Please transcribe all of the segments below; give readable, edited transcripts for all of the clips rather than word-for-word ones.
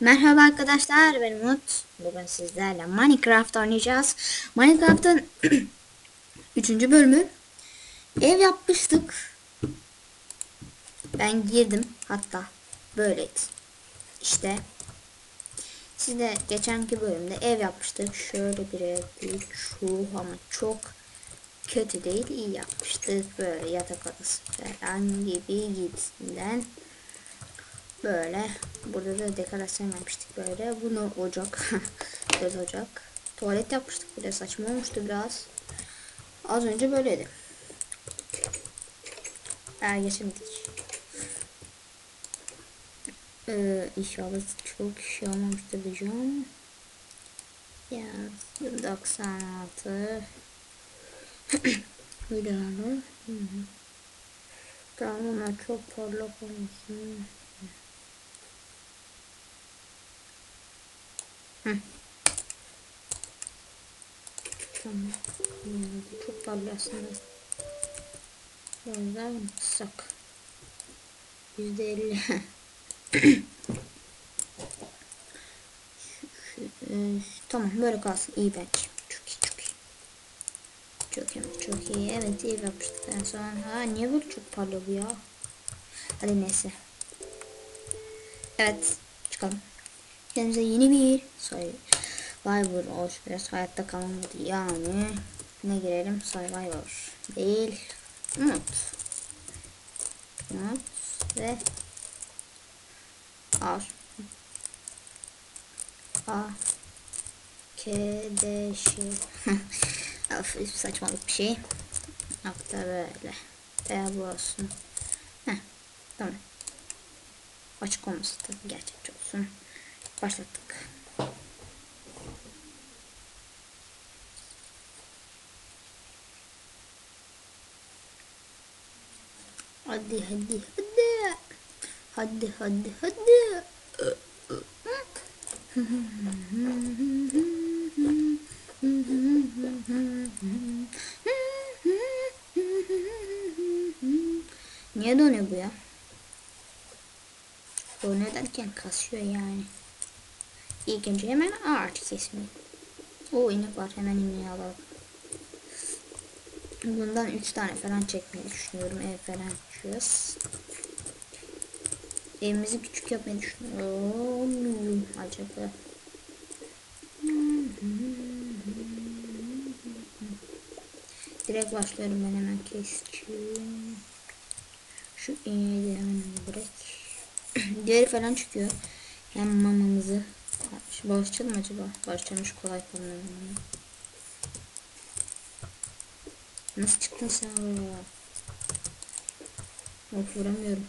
Merhaba arkadaşlar, ben Umut. Bugün sizlerle Minecraft oynayacağız. Minecraft'ın 3. bölümü. Ev yapmıştık. Ben girdim hatta. Böyleydi. İşte siz de geçenki bölümde ev yapmıştık. Şöyle bir ev değil. Şu ama çok kötü değil. İyi yapmıştık. Böyle yatak odası falan gibi gibisinden. Böyle. Burada da dekorasyon yapmıştık böyle. Bunu ocak. Göz ocak. Tuvalet yapmıştık. Böyle saçma olmuştu biraz. Az önce böyleydi. Geçemedik. İnşallah çok şey olmamıştır diyeceğim. Ya 96 videoları. Tamam ama çok parlak olmasın. Tamam. Çok parlak aslında. O yüzden kıssak. %50. Tamam böyle kalsın. İyi bence. Çok iyi çok iyi. Çok iyi. Evet iyi yapmıştık en son. Ha niye böyle çok parlıyor bu ya? Hadi neyse. Evet çıkalım. Kendimize yeni bir Survivor olmuş. Biraz hayatta kalmadı yani. Ne girelim? Survivor değil. Umut. Umut ve ar. A. Kedeşi. Of, saçmalık bir şey. Nokta böyle. Veya bu olsun. Heh, tamam. Açık olması tabii gerçekçi olsun. Başlattık. Hadi hadi hadi. Hadi hadi hadi. Niye donuyor bu ya? Donuyor derken kasıyor yani. İlk önce hemen ağaç kesmeyi. O inek var, hemen ineği alalım. Bundan 3 tane falan çekmeyi düşünüyorum. Ev falan yapacağız. Evimizi küçük yapmayı düşünüyorum. Acaba. Direkt başlıyorum, ben hemen keseceğim. Şu iğneyi de hemen bırak. Diğeri falan çıkıyor. Hem mamamızı. Barışçıl mı acaba? Barışçılmış kolay falan. Nasıl çıktın sen oraya? Of vuramıyorum.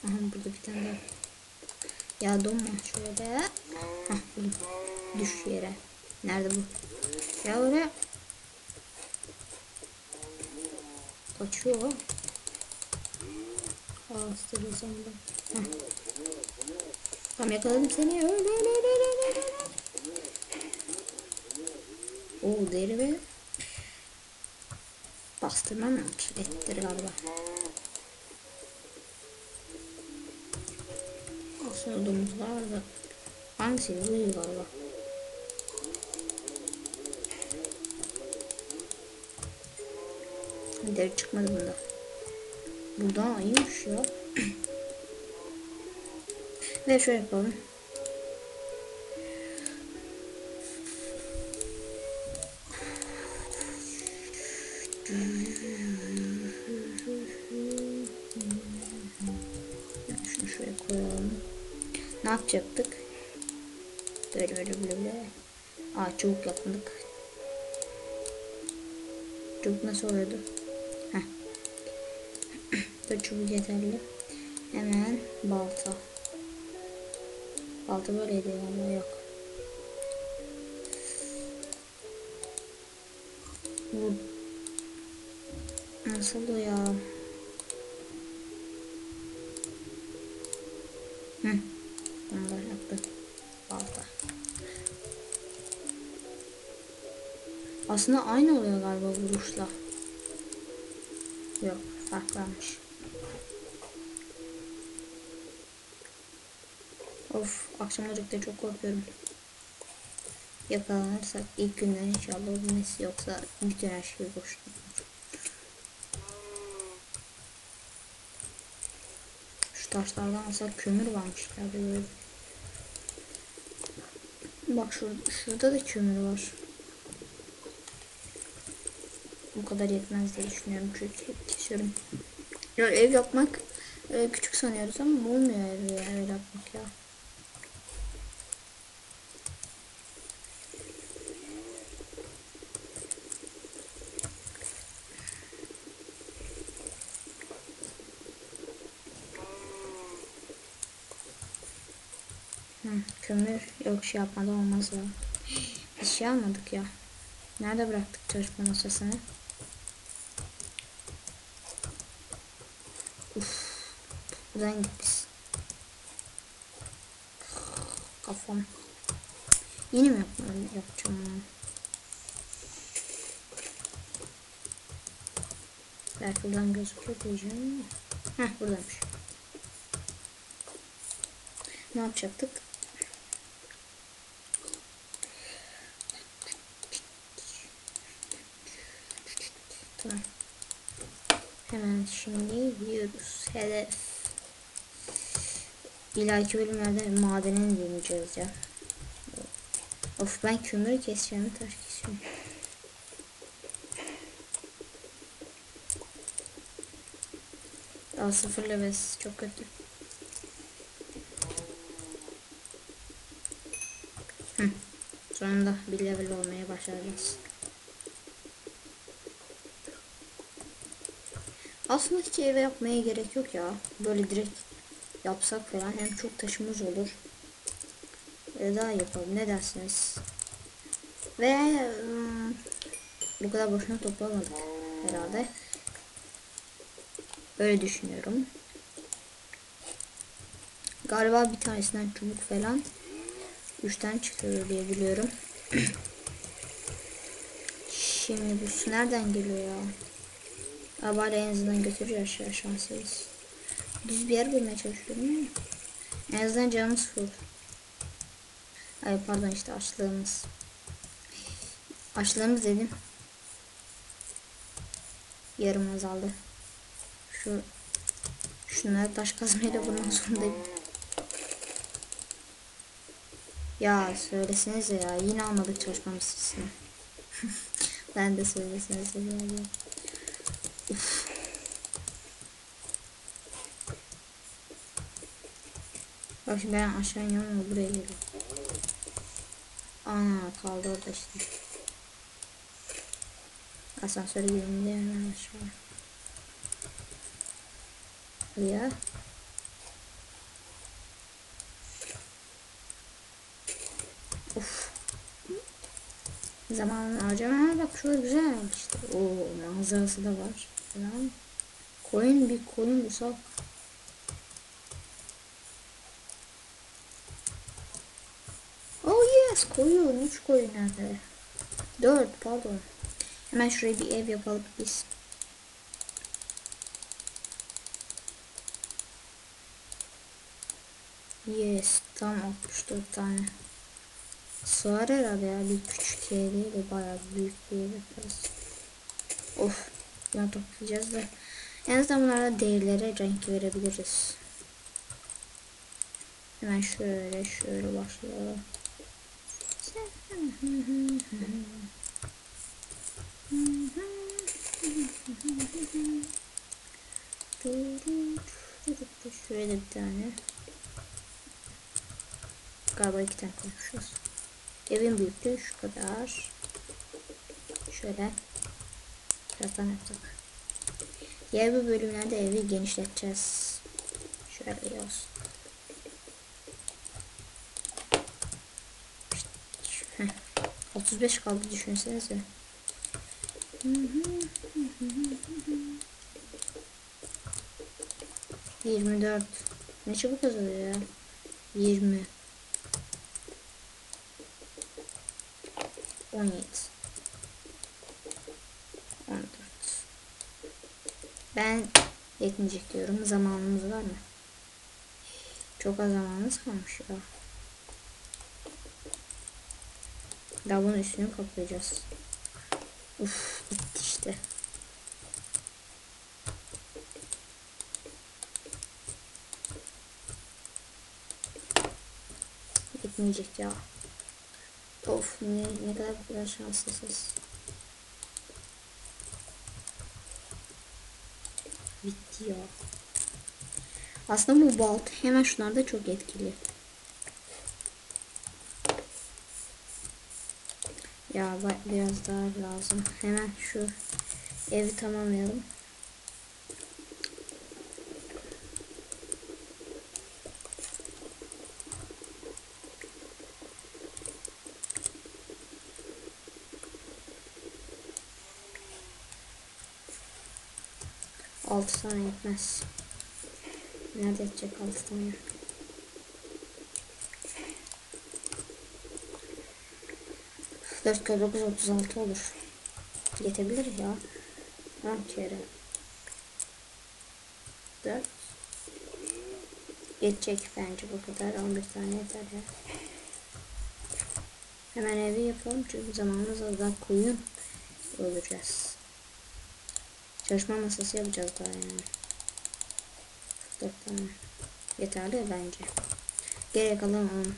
Aha burada bir tane daha. Ya donma şöyle. Hah buldum. Düş yere. Nerede bu? Ya oraya. Kaçıyor. Aa istedim sandım. Hah. Tamam yakaladım seni. Öyle öyle öyle öyle. Oo deri ve bastırma mı? Ettir galiba. Aslında domuzlar da. Hangisi? Bu iyi galiba. Deri çıkmadı bunda. Buradan iyiymiş ya. Ve şöyle yapalım. Şunu şöyle koyalım. Ne yapacaktık? Böyle. Aa çubuk yapmadık. Çubuk nasıl oluyordu? Heh. Böyle çubuk yeterli. Hemen balta. Balta böyleydi ama yok. Bu nasıl o ya? Hı. Bunu da yaptık. Balta. Aslında aynı oluyor galiba vuruşla. Yok, fark varmış. Of, akşamları çok korkuyorum. Yakalanırsak ilk günden inşallah ölmesi, yoksa bütün her şey boş. Şu taşlardan alsak kömür varmış ya böyle. Bak şurada da kömür var. Bu kadar yetmez diye düşünüyorum çünkü kesiyorum. Ya ev yapmak küçük sanıyoruz ama olmuyor ev yapmak ya. Kömür yok, şey yapmadan olmaz ya. Biz şey almadık ya. Nerede bıraktık çalışma masasını? Uf, buradan git biz. Kafam. Yine mi yapacağım onu? Belki buradan gözüküyor diyeceğim. Heh, buradaymış. Ne yapacaktık? Tamam. Hemen şimdi gidiyoruz. Hedef. İleriki bölümlerde madene deneyeceğiz ya. Of, ben kömürü keseceğim, taş kesiyorum. Daha 0 levels, çok kötü. Sonunda bir level olmaya başaracağız. Aslında hiç eve yapmaya gerek yok ya. Böyle direkt yapsak falan, hem çok taşımız olur. Daha yapalım, ne dersiniz? Ve bu kadar boşuna toplamadık herhalde. Öyle düşünüyorum. Galiba bir tanesinden çubuk falan 3'ten çıkıyor diye biliyorum. Şimdi bu su nereden geliyor ya? Bari en azından götürüyor aşağı, şanslıyız. Düz bir yer bulmaya çalışıyorum ama en azından canımız full. Ay pardon, işte açlığımız. Açlığımız dedim. Yarım azaldı. Şunları taş kazmayla vurmak zorundayım. Ya söylesenize ya, yine almadık çalışma masasını. Ben de söylesenize ya. Uf. Bak şimdi ben aşağı iniyorum ama buraya geliyorum. Ana, kaldı orada işte. Asansöre gidelim diye hemen aşağı. Ya. Uf. Zaman harcama. Ha, bak şurada güzel işte. Oo, manzarası da var. Falan. Bir koyun bulsak. Oh yes, koyun. 3 koyun nerede? 4 pardon. Hemen şuraya bir ev yapalım biz. Yes, tam 64 tane. Sığar herhalde ya, bir küçük ev değil de bayağı büyük bir ev yaparız. Of, bunu toplayacağız da en azından bunlara değerlere renk verebiliriz. Hemen şöyle başlayalım. Şöyle bir tane. Galiba 2 tane koymuşuz. Evin büyüklüğü şu kadar. Şöyle birazdan yaptık. Diğer bir bölümlerde evi genişleteceğiz. Şöyle yaz. 35 kaldı, düşünsenize. 24. Ne çabuk azalıyor ya. 20. 17. 14. Ben yetmeyecek diyorum. Zamanımız var mı? Çok az zamanımız kalmış ya. Daha bunun üstünü kaplayacağız. Uf, bitti işte. Gitmeyecek ya. Of, ne kadar bu kadar şanslısız. Bitti ya. Aslında bu balta hemen şunlarda çok etkili. Ya biraz daha lazım. Hemen şu evi tamamlayalım. Altı tane yetmez. Nerede yetecek 6 tane? Dört kere 9 36 olur. Yetebilir ya. 10 kere 4 yetecek bence bu kadar. 11 tane yeter ya. Hemen evi yapalım çünkü zamanımız az, daha koyun öldüreceğiz. Çalışma masası yapacağız daha yani. 4 tane yeterli bence. Geriye kalan 10.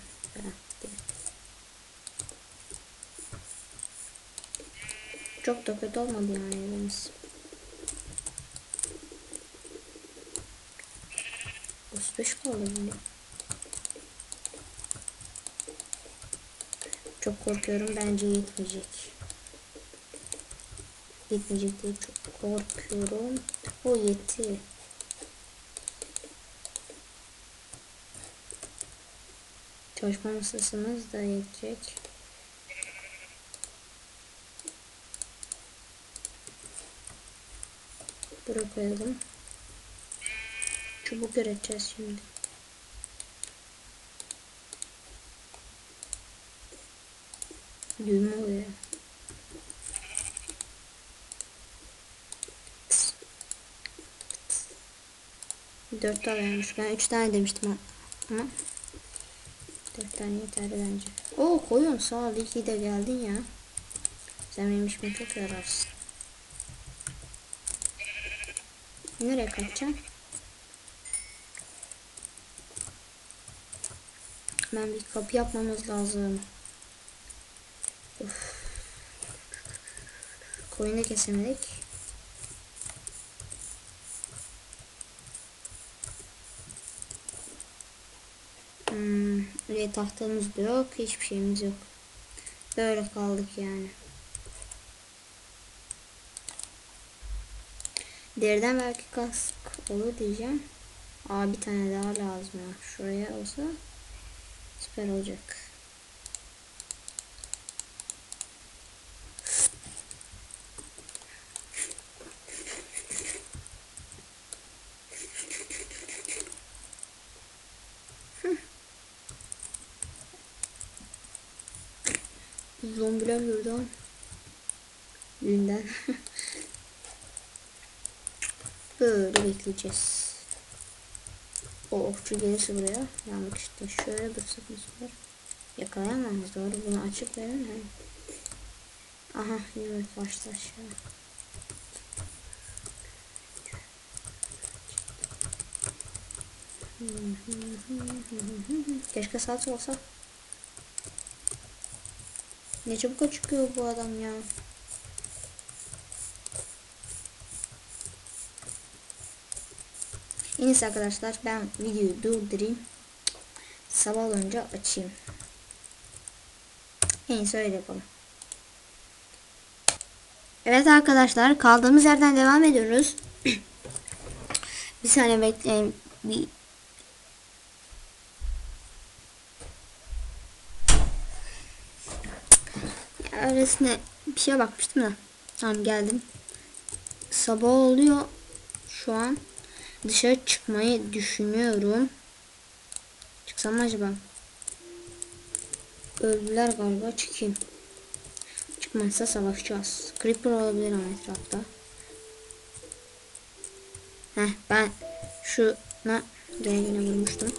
Çok da kötü olmadı yani evimiz. 35 kaldı bunda. Çok korkuyorum, bence yetmeyecek. Yetmeyecek diye çok korkuyorum. O yetti. Çalışma masasımız da yetecek. Buraya koyalım. Çubuk üreteceğiz şimdi. Düğme oluyor. 4 tane. Ben 3 tane demiştim ama 4 tane yeterli bence. Oo, koyun sağ ol, iyi ki de geldin ya. Sen benim işime çok yararsın. Nereye kaçacağım? Ben bir kapı yapmamız lazım. Of. Koyunu kesemedik. Ve tahtamız da yok. Hiçbir şeyimiz yok. Böyle kaldık yani. Deriden belki kask olur diyeceğim. Aa, bir tane daha lazım ya. Şuraya olsa süper olacak. Zombiler buradan. Yünden. Böyle bekleyeceğiz. O okçu gelirse buraya. Yandık işte. Şöyle dursak bu sefer. Yakalayamayız, doğru. Bunu açık verin. He. Aha, yürü başta aşağı. Keşke saat olsa. Ne çabuk çıkıyor bu adam ya. En iyisi arkadaşlar, ben videoyu durdurayım. Sabah olunca açayım. En iyisi öyle yapalım. Evet arkadaşlar, kaldığımız yerden devam ediyoruz. Bir saniye bekleyin. Bir öylesine bir şeye bakmıştım da. Tamam, geldim. Sabah oluyor şu an. Dışarı çıkmayı düşünüyorum. Çıksam mı acaba? Öldüler galiba, çıkayım. Çıkmazsa savaşacağız. Creeper olabilir ama etrafta. Ben şuna rengine vurmuştum.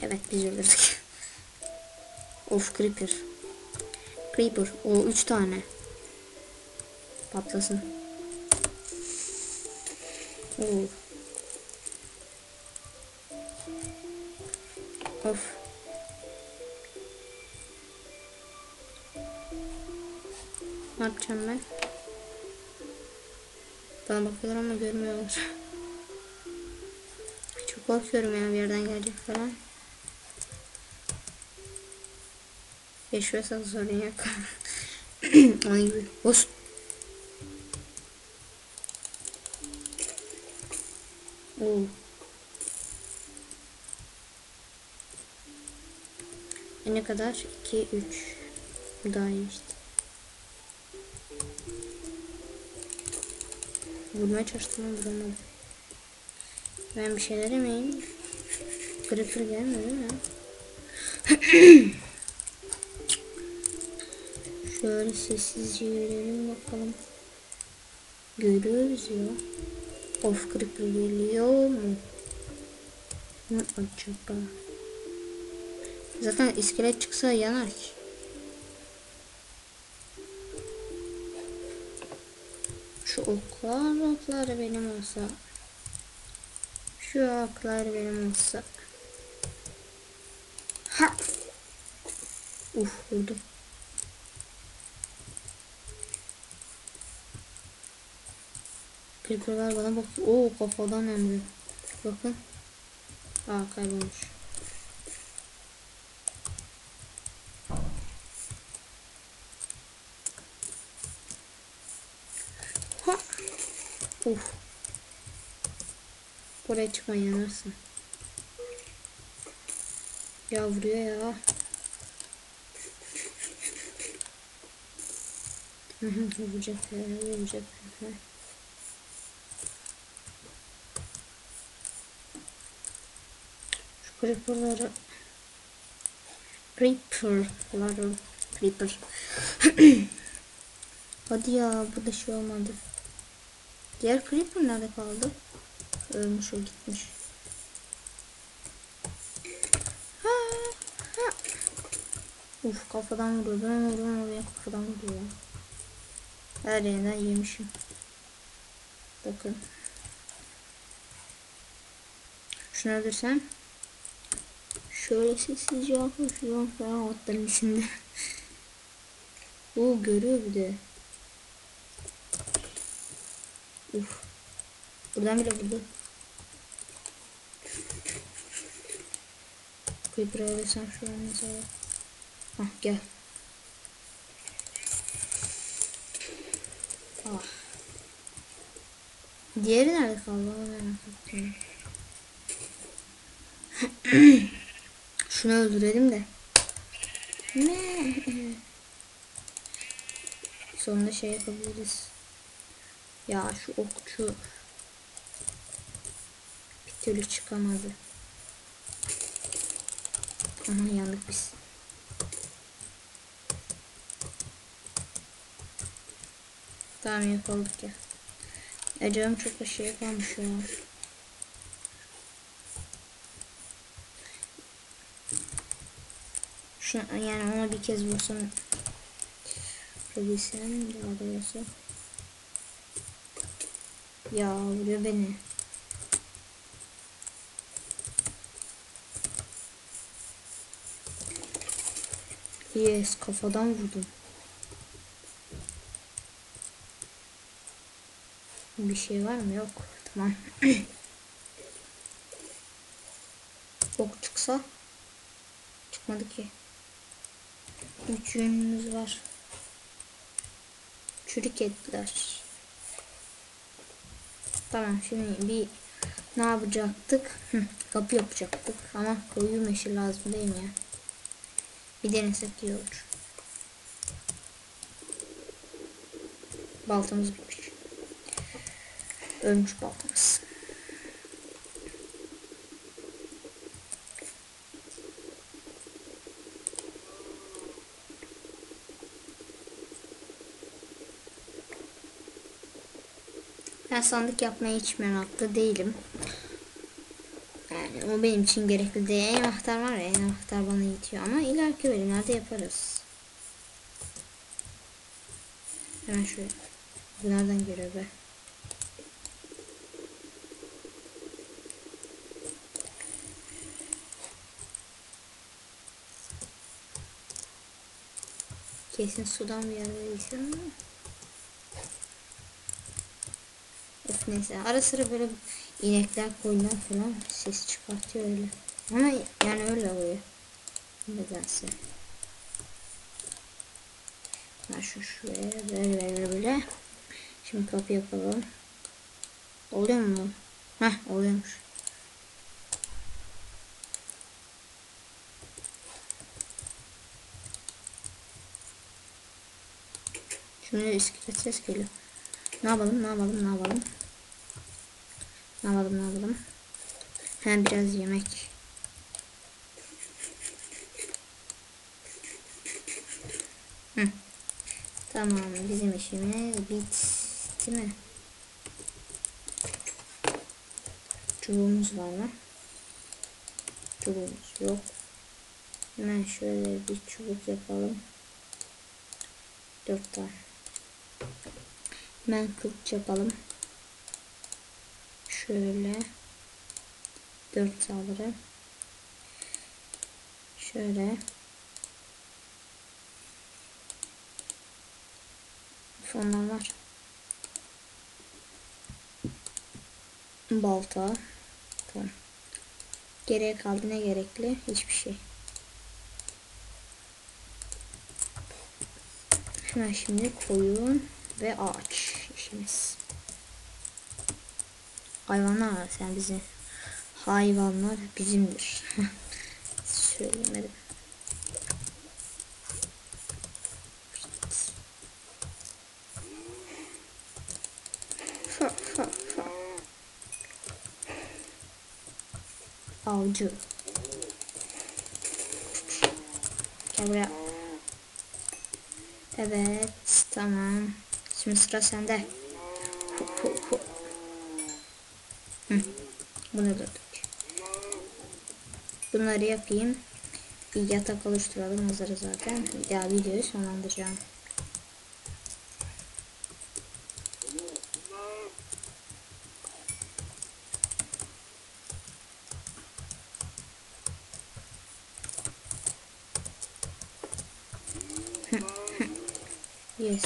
Evet biz öldürdük. Of creeper. Creeper. O 3 tane. Patlasın. Oo. Of. Ne yapacağım ben? Bana bakıyorlar ama görmüyorlar. Çok korkuyorum ya bir yerden gelecek falan. Yaşıyorsak sorun yok. Onun gibi. Bos. Oo. Ne kadar? 2, 3. Bu daha iyi işte. Vurmaya çalıştım ama vuramadım. Ben bir şeyler yemeyeyim. Creeper gelmiyor değil mi? Şöyle sessizce yürüyelim bakalım. Görüyoruz ya. Of creeper geliyor mu? Ne acaba? Zaten iskelet çıksa yanar ki. Şu oklar benim olsa. Şu oklar benim olsa. Ha! Vurdum. Creeper'lar bana bakıyor. Oo kafadan hem de. Bakın. Aa kaybolmuş. Ha! Buraya çıkma yanarsın. Ya vuruyor ya. Vuracak ya. Vuracak. Şu creeper'ları. Creeper. Hadi ya bu da şey olmadı. Diğer creeper nerede kaldı? Ölmüş o gitmiş. Ha, ha. Uf kafadan vuruyor. Ben vuruyorum oraya kafadan vuruyor. Her yerden yemişim. Bakın. Şunu öldürsem. Şöyle sessizce yaklaşıyorum falan otların içinde. Oo görüyor bir de. Uf. Buradan bile vurdu. Creeper'ı öldürsem şu an mesela. Hah gel. Ah. Diğeri nerede kaldı? Onu merak ettim. Şunu öldürelim de. Ne? Sonunda şey yapabiliriz. Ya şu okçu bir türlü çıkamadı. Aha yandık biz. Tamam yapaldık ya. Canım çok da şey kalmış ya. Şu, yani ona bir kez vursam vurabilsem daha doğrusu. Ya vuruyor beni. Yes kafadan vurdum. Bir şey var mı? Yok. Tamam. Ok çıksa. Çıkmadı ki. 3 yönümüz var. Çürük ettiler. Tamam şimdi bir ne yapacaktık? Kapı yapacaktık ama koyu meşe lazım değil mi ya? Bir denesek iyi olur. Baltamız bitmiş. Ölmüş baltamız. Ben sandık yapmaya hiç meraklı değilim. Yani O benim için gerekli değil. Anahtar var ya, anahtar bana yetiyor ama ileriki bölümlerde yaparız. Hemen şöyle. Nereden görüyor be? Kesin sudan bir yerde içiyorum. Of neyse. Ara sıra böyle inekler, koyunlar falan ses çıkartıyor öyle. Ama yani öyle oluyor. Nedense. Ben şuraya böyle. Şimdi kapı yapalım. Oluyor mu? Heh, oluyormuş. Şimdi iskelet ses geliyor. Ne yapalım? Hem biraz yemek. Hı. Tamam, bizim işimiz bitti mi? Çubuğumuz var mı? Çubuğumuz yok. Hemen şöyle bir çubuk yapalım. 4 tane. Hemen kılıç yapalım. Şöyle 4 saldırı. Şöyle. Fonlar var. Balta. Tamam. Geriye kaldı ne gerekli? Hiçbir şey. Hemen şimdi koyun ve ağaç işimiz. Hayvanlar sen bizi. Hayvanlar bizimdir. Söylemedim. Avcı. Gel buraya. Evet, tamam. Şimdi sıra sende. Hı, bunu gördük. Bunları yapayım. Bir yatak oluşturalım, hazır zaten. Bir daha videoyu sonlandıracağım. Yes.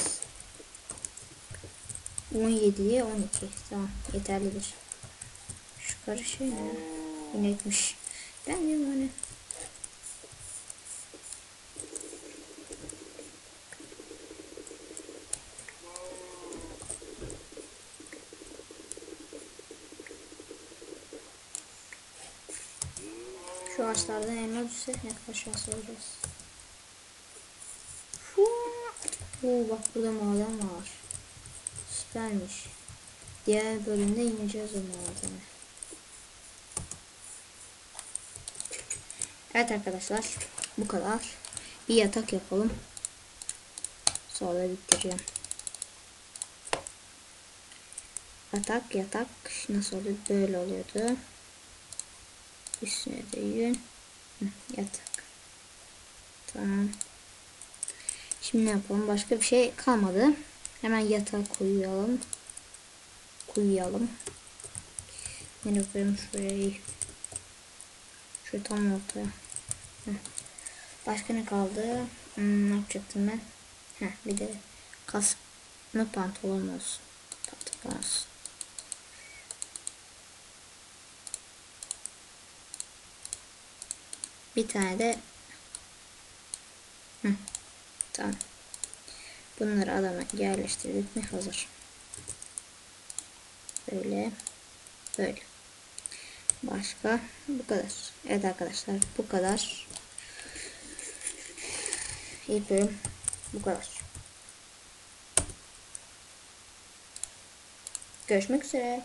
17'ye 12. Tamam, yeterlidir. Şu karı şey mi? İnekmiş. Ben de hani. Şu ağaçlardan elma düşse ne kadar şanslı olacağız. Oo, bak burada maden var. Süpermiş. Diğer bölümde ineceğiz o madene. Evet arkadaşlar, bu kadar. Bir yatak yapalım. Sonra bitireceğim. Yatak nasıl oluyor? Böyle oluyordu. Üstüne de yün. Yatak. Tamam. Şimdi ne yapalım? Başka bir şey kalmadı. Hemen yatağı koyalım. Yine koyalım şuraya. Şuraya tam ortaya. Başka ne kaldı? Ne yapacaktım ben? Bir de kasklı pantolon olsun. Pantolon olsun. Bir tane de tamam. Bunları adama yerleştirdik mi hazır. Böyle. Başka bu kadar. Evet arkadaşlar, bu kadar. İlk bölüm bu kadar. Görüşmek üzere.